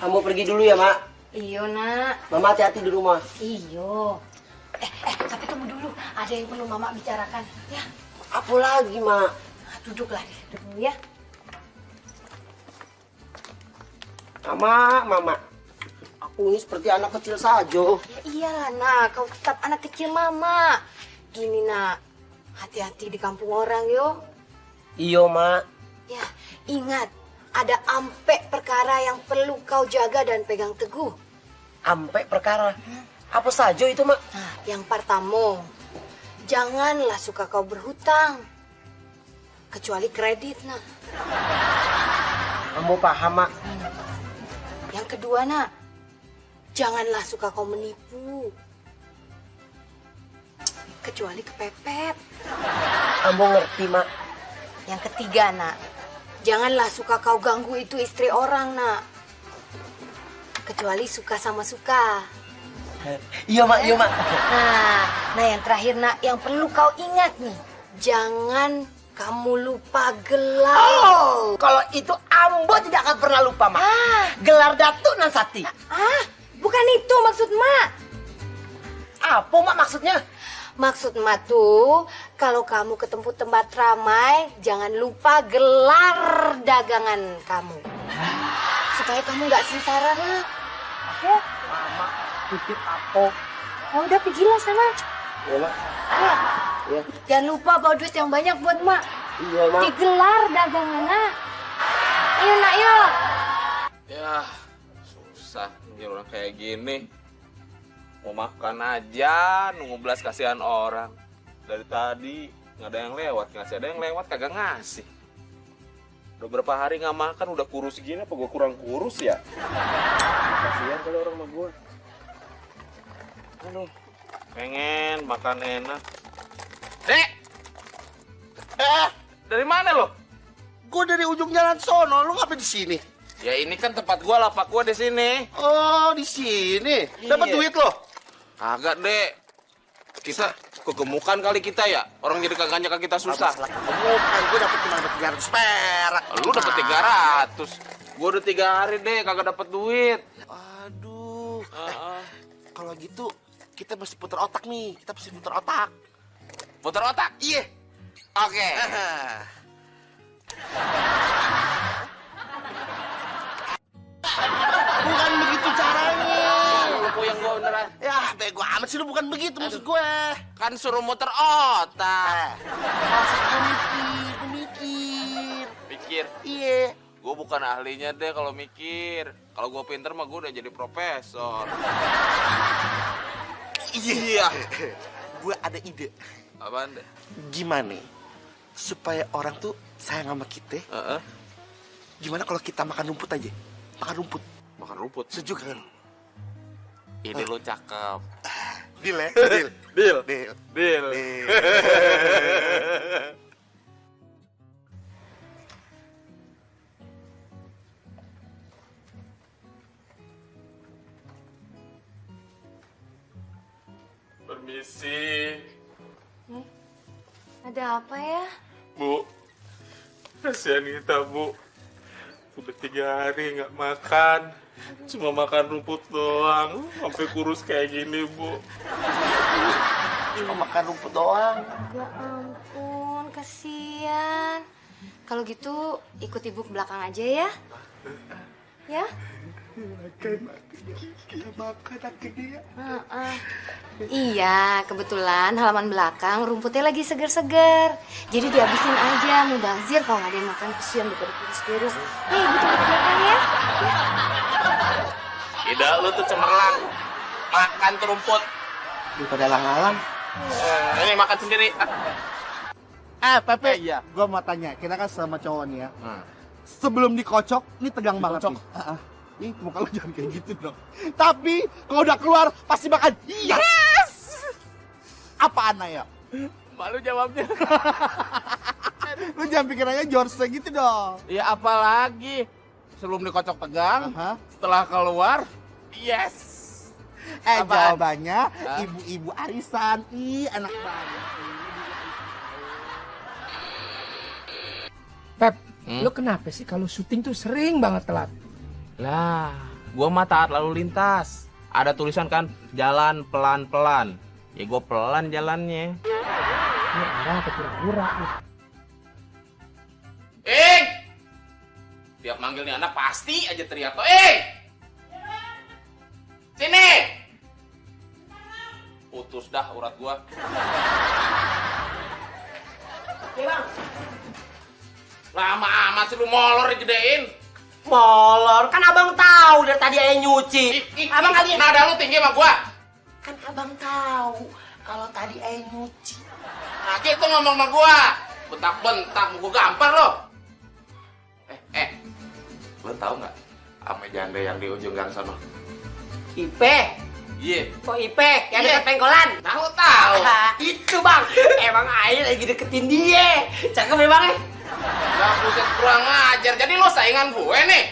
Kamu pergi dulu ya, Mak. Iyo, Nak. Mama hati-hati di rumah. Iyo. Tapi tunggu dulu. Ada yang perlu Mama bicarakan. Ya, Apa lagi, Mak? duduklah di situ dulu ya. Mama. Aku ini seperti anak kecil saja. Ya iyalah, Nak. Kau tetap anak kecil Mama. Gini, Nak. Hati-hati di kampung orang, yo. Iyo, Mak. Ya, ingat. Ada ampe perkara yang perlu kau jaga dan pegang teguh. Ampe perkara. Apa saja itu, Mak? Nah, yang pertama, janganlah suka kau berhutang. Kecuali kredit, Nak. Kamu paham, Mak? Yang kedua, Nak, janganlah suka kau menipu. Kecuali kepepet. Kamu ngerti, Mak? Yang ketiga, Nak, janganlah suka kau ganggu itu istri orang, Nak. Kecuali suka sama suka. Iya, Mak. Nah yang terakhir, Nak, yang perlu kau ingat nih. Jangan kamu lupa gelar. Oh, kalau itu Ambo tidak akan pernah lupa, Mak. Gelar Datuk Nan Sakti. Bukan itu maksud Mak. Apa, Mak, maksudnya? Maksud Mak tuh, kalau kamu ke tempat ramai, jangan lupa gelar dagangan kamu. Supaya kamu nggak sengsara, Nak. Ya? Mama, titip apa? Udah pergilah sana. Iya, Mak. Iya. Jangan lupa bawa duit yang banyak buat Mak. Iya, Mak. Digelar dagangan, Nak. Ayo, Nak, yuk. Ya, susah nih orang kayak gini. Mau makan aja, nunggu belas kasihan orang. Dari tadi nggak ada yang lewat, ngasih ada yang lewat kagak ngasih. Udah berapa hari nggak makan, udah kurus gini, apa gue kurang kurus ya? Kasihan kali orang sama gue. Aduh, pengen makan enak. Dek! Dari mana lo? Gue dari ujung jalan sono, lu ngapain di sini? Ya ini kan tempat gua, lapak gua di sini. Oh, di sini. Dapat Iya. duit lo? Kagak, Dek. Kita kegemukan kali kita ya. Orang jadi kagak nyangka kita susah. Bukan, gue dapat cuma 300 perak. Lu dapat 300. Gua udah 3 hari, Dek, kagak dapat duit. Aduh. Kalau gitu, kita mesti putar otak nih. Kita mesti putar otak. Putar otak? Iya. Oke. Bukan begitu caranya. Lu puyeng gua beneran. Ya, bego amat sih lu, bukan begitu maksud gue. Kan suruh muter otak. Maksud gue mikir. Pikir. Iya. Gua bukan ahlinya, deh kalau mikir. Kalau gua pinter mah gua udah jadi profesor. Iya. Gue ada ide. Apaan, deh? Gimana supaya orang tuh sayang sama kita? Gimana kalau kita makan rumput aja? Makan rumput. Makan rumput. Sejuk kan? Ide lu cakep. Deal ya? Deal. Deal. Deal. Deal. Permisi. Ada apa ya? Bu, kasihan kita, Bu. Udah 3 hari nggak makan. Cuma makan rumput doang. Sampai kurus kayak gini, Bu. Cuma makan rumput doang. Ya ampun, kasihan. Kalau gitu, ikut ibu ke belakang aja ya. Ya? Makan akhirnya. Iya, kebetulan halaman belakang rumputnya lagi seger-seger. Jadi dihabisin aja, mubazir kalau nggak ada yang makan, kesian daripada kurus-kurus. Nih, ibu coba ke belakang ya. Tidak, lu tuh cemerlang. Makan tuh rumput. Daripada alang-alang. Ini makan sendiri. Pepe, iya. Gua mau tanya, kita kan sama cowok nih ya. Sebelum dikocok, ini tegang banget nih. Ih, muka lu jangan kayak gitu dong. Tapi, kalau udah keluar, pasti makan yes! Apaan, ya? Malu jawabnya. Lu jangan pikirannya George gitu dong. Ya apalagi. Sebelum dikocok tegang, setelah keluar, yes. Apaan? Jawabannya, ibu-ibu arisan. Ih, enak banget. Pep, Lo kenapa sih kalau syuting tuh sering banget telat? Lah, gua mah taat lalu lintas. Ada tulisan kan, jalan pelan-pelan. Ya gua pelan jalannya. Ini orang apa pura-pura? Tiap manggil nih anak pasti aja teriak tuh. Sini. Putus dah urat gua. Bang. Lama amat sih lu molor digedein. Molor, kan abang tahu dari tadi ayah nyuci. Abang kali nada lu tinggi sama gua. kan abang tahu kalau tadi ayah nyuci. Nah, gitu ngomong sama gua. Bentak-bentak mau gua gampar lo. Lo tahu nggak ame janda yang di ujung gang sana? Ipe. Iya. Kok Ipe? Yang dekat pengkolan? Tahu. Itu bang. Emang ayah lagi deketin dia. Cakep ya bang? Gak buset kurang ajar. Jadi lo saingan gue nih.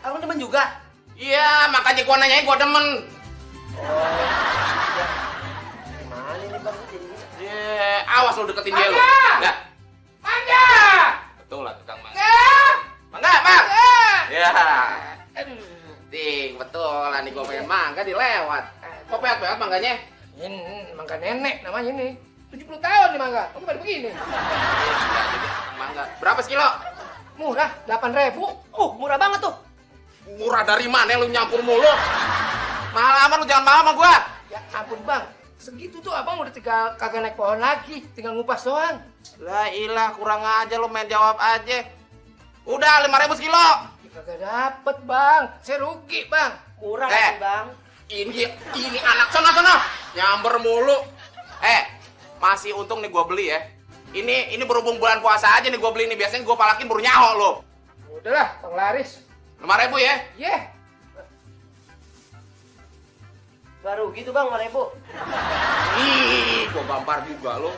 Abang demen juga? Iya, makanya gua nanyain gua demen. Gimana nih bang? Awas lo deketin dia lo. Nah. Mangga! Betul lah tukang mangga. Mangga, Bang. Ya. Ting, betul lah nih gua pengen mangga dilewat. Kok peot-peot mangganya? Ini mangga nenek namanya nih. 70 tahun nih mangga. Kamu baru begini. Mangga. Berapa sekilo? Murah, 8.000. Murah banget tuh. Murah dari mana lu nyampur mulu? Mahal amat lu jangan mahal sama gua. Ya ampun bang, segitu tuh abang udah tinggal kagak naik pohon lagi, tinggal ngupas doang. Lah ilah kurang aja lu main jawab aja. Udah 5.000 sekilo. Ya, kagak dapet bang, saya rugi bang. Murah sih bang. Ini anak sono nyamber mulu. Masih untung nih gua beli ya. Ini berhubung bulan puasa aja nih gua beli nih, biasanya gua palakin baru nyaho lo. Udahlah, bang laris. 5.000 ya? Yeah. Baru gitu bang 5.000. Ih, gua gampar juga lo.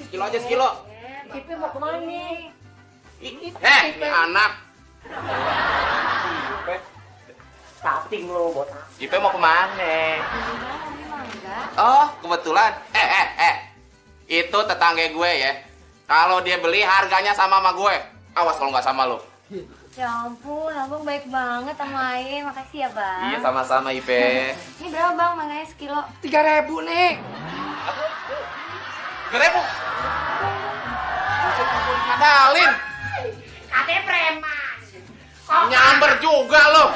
Sekilo aja sekilo. Ipe mau kemana nih? Ini anak. Tapping lo botak. Ipe mau kemana? Oh, kebetulan. Itu tetangga gue ya. Kalau dia beli harganya sama gue. Awas kalau nggak sama lo. Ya ampun, abang baik banget sama Aye. Makasih ya bang. Iya sama-sama Ipe. Ini berapa bang manganya sekilo? 3.000 nih. 3.000. Buset aku ngadalin. Katanya preman. Nyamber juga lo.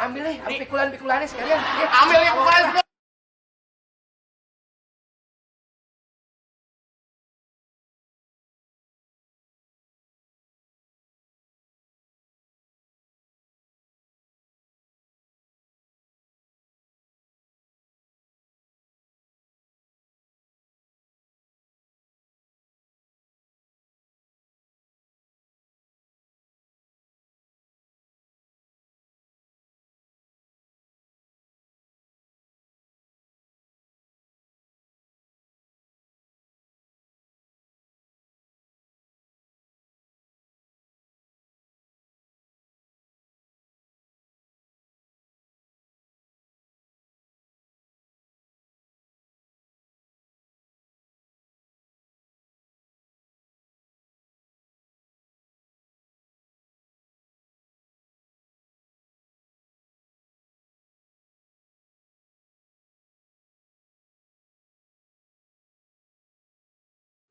Ambil nih, pikulan-pikulannya sekalian. Ya. Ambil ya pokoknya.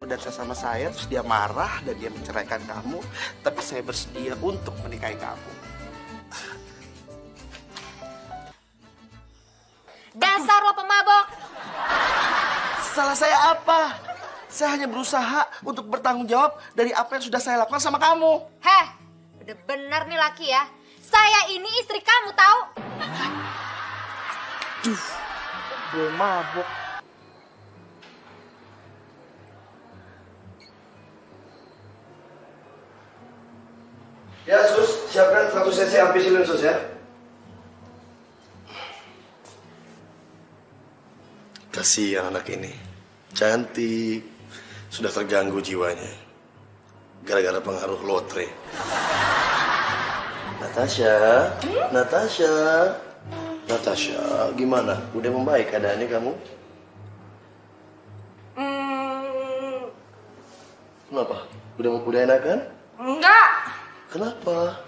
Dan sama saya, terus dia marah dan dia menceraikan kamu, tapi saya bersedia untuk menikahi kamu. Dasar lo pemabok. Salah saya apa? Saya hanya berusaha untuk bertanggung jawab dari apa yang sudah saya lakukan sama kamu. Heh, udah benar nih laki ya. Saya ini istri kamu tahu? Duh, gue mabuk. Ya, Sus, siapkan 1 sesi ampicillin, Sus, ya. Kasihan anak ini. Cantik. Sudah terganggu jiwanya. Gara-gara pengaruh lotre. Natasha. Natasha, gimana? Udah membaik keadaannya kamu? Kenapa? Udah enakan? Enggak. Kenapa?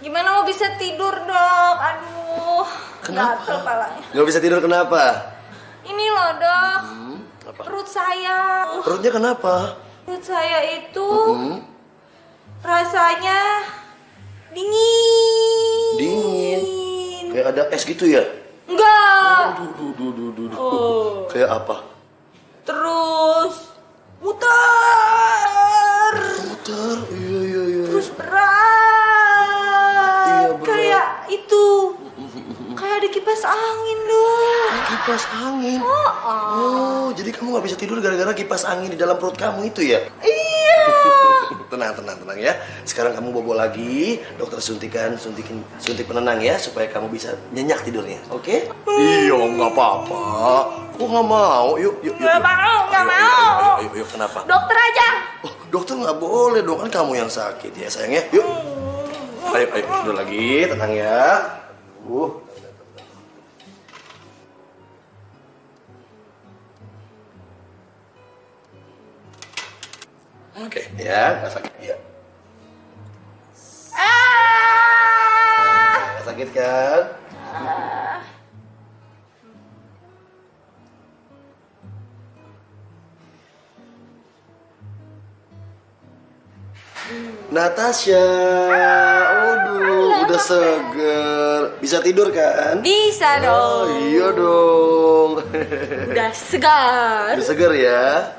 Gimana mau bisa tidur, Dok? Aduh. Kenapa? Gatel palanya. Nggak bisa tidur kenapa? Ini loh, Dok. Apa? Perut saya. Perutnya kenapa? Perut saya itu rasanya dingin. Dingin. Kayak ada es gitu ya? Enggak. Duh. Oh. Kayak apa? Terus muter. Muter. Iya. Terus berat. Iya, berat. Kayak itu. Kayak ada kipas angin, Dok. Kipas angin. Oh, jadi kamu nggak bisa tidur gara-gara kipas angin di dalam perut kamu itu ya? Iya. tenang ya. Sekarang kamu bobo lagi, dokter suntik penenang ya supaya kamu bisa nyenyak tidurnya. Oke? Iya, nggak apa-apa. Kok nggak mau? Yuk. Nggak mau. Ayo, kenapa? Dokter aja. Oh, dokter nggak boleh dong, kan kamu yang sakit ya sayangnya. Yuk. Ayo, tidur lagi, tenang ya. Oke, ya, nggak sakit ya. Nggak sakit kan? Natasha, udah seger. Bisa tidur kan? Bisa dong. Oh, iya dong. Udah segar. Udah seger ya?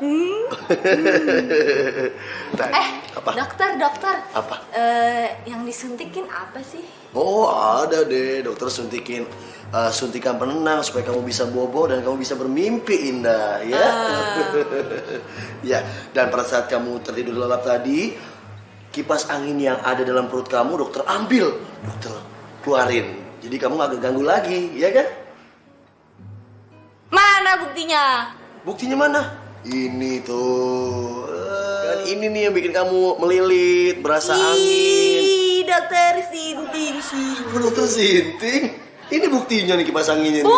Apa? Dokter. Apa? Yang disuntikin apa sih? Oh, ada deh. Dokter suntikan penenang supaya kamu bisa bobo dan kamu bisa bermimpi indah, ya. Ya, dan pada saat kamu tertidur lelap tadi, kipas angin yang ada dalam perut kamu dokter ambil, dokter keluarin. Jadi kamu gak keganggu lagi, ya kan? Mana buktinya? Buktinya mana? Ini tuh. Kan ini nih yang bikin kamu melilit, berasa angin. Dokter Sinting sih. Dokter Sinting? Ini buktinya nih kipas anginnya nih.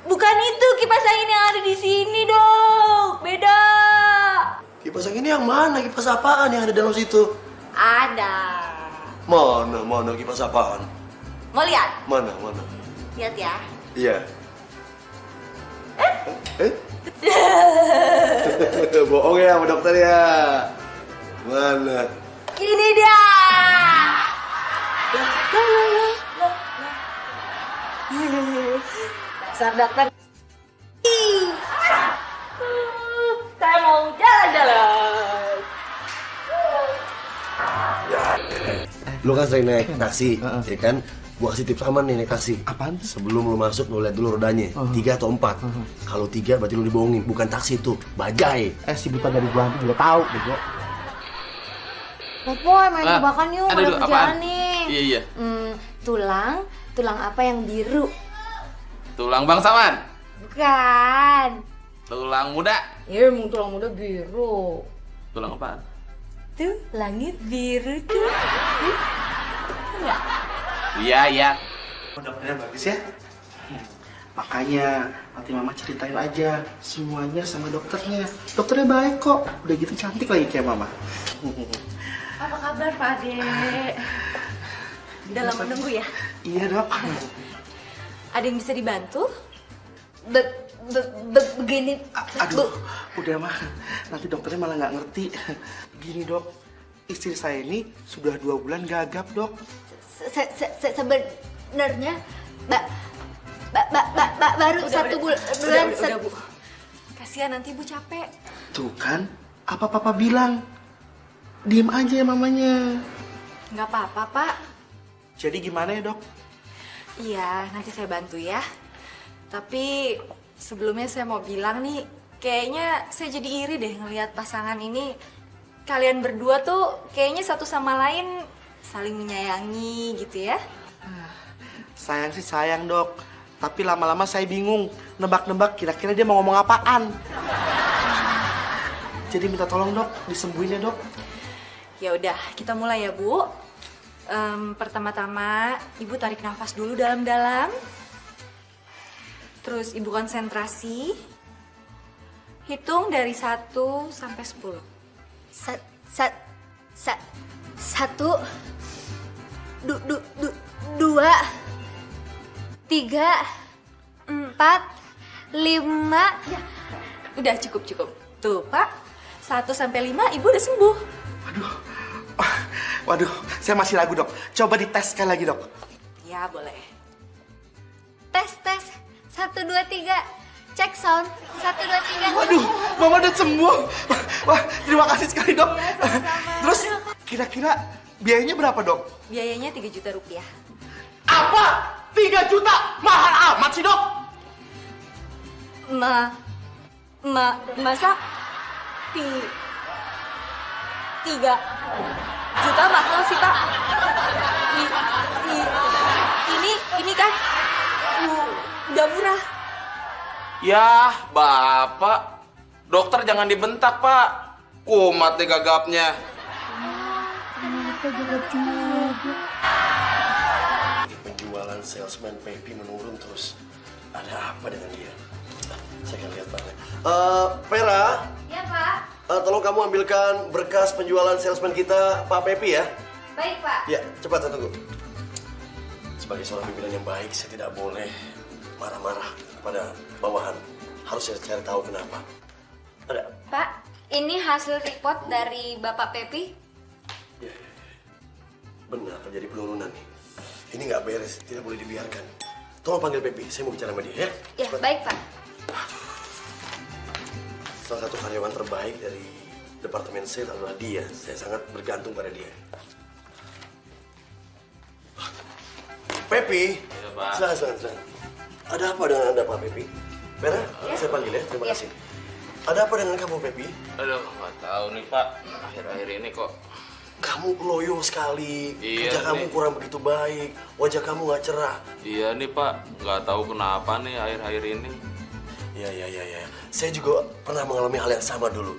Bukan itu kipas angin yang ada di sini, Dok. Beda. Kipas angin yang mana? Kipas apaan yang ada dalam situ? Ada. Mana kipas apaan? Mau lihat? Mana? Lihat ya. Iya. Bohong ya sama dokter ya. Mana? Ini dia. Dasar dokter. Saya mau jalan-jalan. Lu kan sering naik taksi, ya kan? Gua kasih tips aman nih naik taksi. Apaan tuh? Sebelum lu masuk, lu lihat dulu rodanya. 3 atau 4. Kalau 3 berarti lu dibohongin. Bukan taksi itu, bajai. Si buta dari gua juga tahu, bego. Popoy, main tebakan yuk, ada dulu, kerjaan apaan? nih. Iya. Tulang apa yang biru? Tulang bangsawan. Bukan. Tulang muda. Ya, emang tulang muda biru. Tulang apaan? Tuh, langit biru tuh. Iya. Dokternya bagus ya. Makanya nanti mama ceritain aja semuanya sama dokternya. Dokternya baik kok. Udah gitu cantik lagi kayak mama. Apa kabar, Pak Ade? Udah lama nunggu ya? Iya dok. Ada yang bisa dibantu? Begini. Aduh, udah mah. Nanti dokternya malah nggak ngerti. Gini dok, istri saya ini sudah 2 bulan gagap dok. Sebenarnya baru satu bulan. Udah, Bu. Kasihan nanti Ibu capek. Tuh kan, apa papa bilang? Diem aja ya mamanya. Nggak apa-apa, Pak. Jadi gimana ya dok? Iya, nanti saya bantu ya. Tapi sebelumnya saya mau bilang nih, kayaknya saya jadi iri deh ngelihat pasangan ini. Kalian berdua tuh kayaknya satu sama lain saling menyayangi gitu ya. Sayang sih sayang dok. Tapi lama-lama saya bingung. Nebak-nebak kira-kira dia mau ngomong apaan. Jadi minta tolong dok, disembuhin ya dok. Ya udah, kita mulai ya Bu. Pertama-tama Ibu tarik nafas dulu dalam-dalam. Terus Ibu konsentrasi. Hitung dari 1 sampai 10. Satu, dua, 3, 4, 5. Udah cukup. Tuh, Pak. 1 sampai 5 Ibu udah sembuh. Waduh, saya masih ragu, Dok. Coba dites sekali lagi, Dok. Ya, boleh. Tes. 1, 2, 3. Cek sound. 1, 2, 3. Waduh, Mama udah sembuh. Wah, terima kasih sekali, Dok. Terus, kira-kira biayanya berapa, Dok? Biayanya 3 juta rupiah. Apa? 3 juta? Mahal amat sih, Dok. Masa 3 juta mahal sih, Pak? Ini kan udah murah. Yah, Bapak. Dokter jangan dibentak, Pak. Kumat deh gagapnya. Penjualan salesman Pepi menurun terus. Ada apa dengan dia? Saya akan lihat, Pak. Vera, Ya, Pak. tolong kamu ambilkan berkas penjualan salesman kita, Pak Pepi ya. Baik, Pak. Ya, cepat, saya tunggu. Sebagai seorang pimpinan yang baik, saya tidak boleh marah-marah pada bawahan. Harus saya cari tahu kenapa. Ada. Pak, ini hasil report dari Bapak Pepi. Benar, terjadi penurunan nih. Ini nggak beres, tidak boleh dibiarkan. Tolong panggil Pepi, saya mau bicara sama dia ya. Ya, baik, Pak. Salah satu karyawan terbaik dari departemen sales adalah dia. Saya sangat bergantung pada dia. Pepi, Iya, Pak. silakan. Ada apa dengan Anda, Pak Pepi? Vera, saya panggil ya. Terima kasih. Ada apa dengan kamu, Pepi? Aduh, nggak tahu nih, Pak. Akhir-akhir ini kok. Kamu loyo sekali. Iya, Kerja kamu nih. kurang begitu baik. Wajah kamu nggak cerah. Iya nih, Pak. Nggak tahu kenapa nih akhir-akhir ini. Ya. Saya juga pernah mengalami hal yang sama dulu.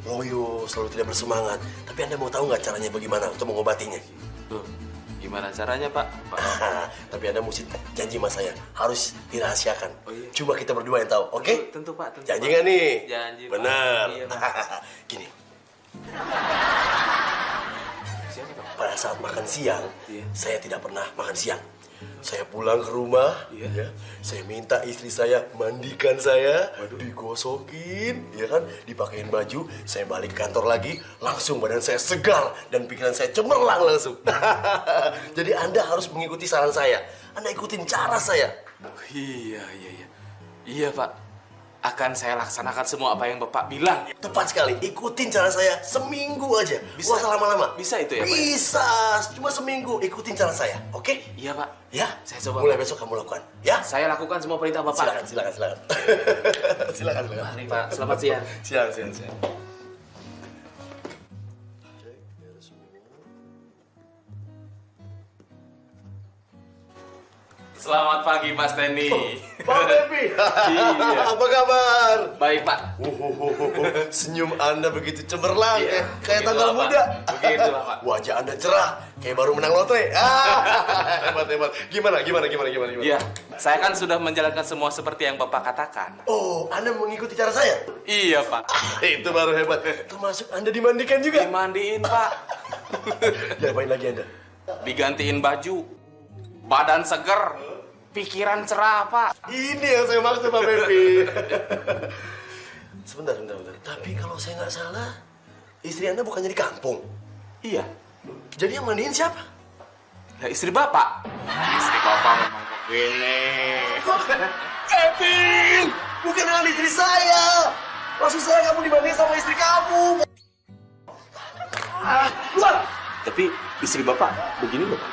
Loyo, selalu tidak bersemangat. Tapi Anda mau tahu nggak caranya bagaimana untuk mengobatinya? Tuh, gimana caranya, Pak? Tapi Anda mesti janji sama saya. Harus dirahasiakan. Oh, iya. Cuma kita berdua yang tahu, oke? Tentu, Pak. Tentu, Janji Pak. nggak nih? Janji, Pak. Benar. Iya, Pak. Gini. Pada saat makan siang, Iya. saya tidak pernah makan siang. Saya pulang ke rumah, Iya. ya, saya minta istri saya mandikan saya, digosokin, ya kan, dipakein baju, saya balik ke kantor lagi, langsung badan saya segar dan pikiran saya cemerlang langsung. Jadi Anda harus mengikuti saran saya. Anda ikutin cara saya. Iya, Pak. Akan saya laksanakan semua apa yang Bapak bilang. Tepat sekali, ikutin cara saya seminggu aja. Bisa. Nggak usah lama-lama. Bisa itu ya, Pak? Bisa, cuma seminggu. Ikutin cara saya, oke? Iya, Pak. Ya, Saya coba, mulai Pak. besok kamu lakukan, ya? Saya lakukan semua perintah Bapak. Silakan. silakan. Nih, Pak. Selamat siang. Siang. Selamat pagi, Mas Tenny. Pak Pepi, Iya. apa kabar? Baik, Pak. Senyum Anda begitu cemerlang, Iya, kayak begitulah, tanggal Pak. muda. Begitulah, Pak. Wajah Anda cerah, kayak baru menang lotre. Hebat. Gimana? Iya, saya kan sudah menjalankan semua seperti yang Bapak katakan. Oh, Anda mengikuti cara saya? Iya, Pak. Itu baru hebat. Termasuk Anda dimandikan juga? Dimandiin, Pak. Diapain lagi Anda? Digantiin baju. Badan seger. Pikiran cerah, Pak. Ini yang saya maksud, Pak Pepi. Sebentar. Tapi kalau saya nggak salah, istri Anda bukannya di kampung. Iya. Jadi yang mandiin siapa? Ya, istri Bapak. Istri Bapak memang begini. Kevin! Bukan dengan istri saya! Maksud saya kamu dimandiin sama istri kamu! Tapi istri Bapak begini loh, Pak.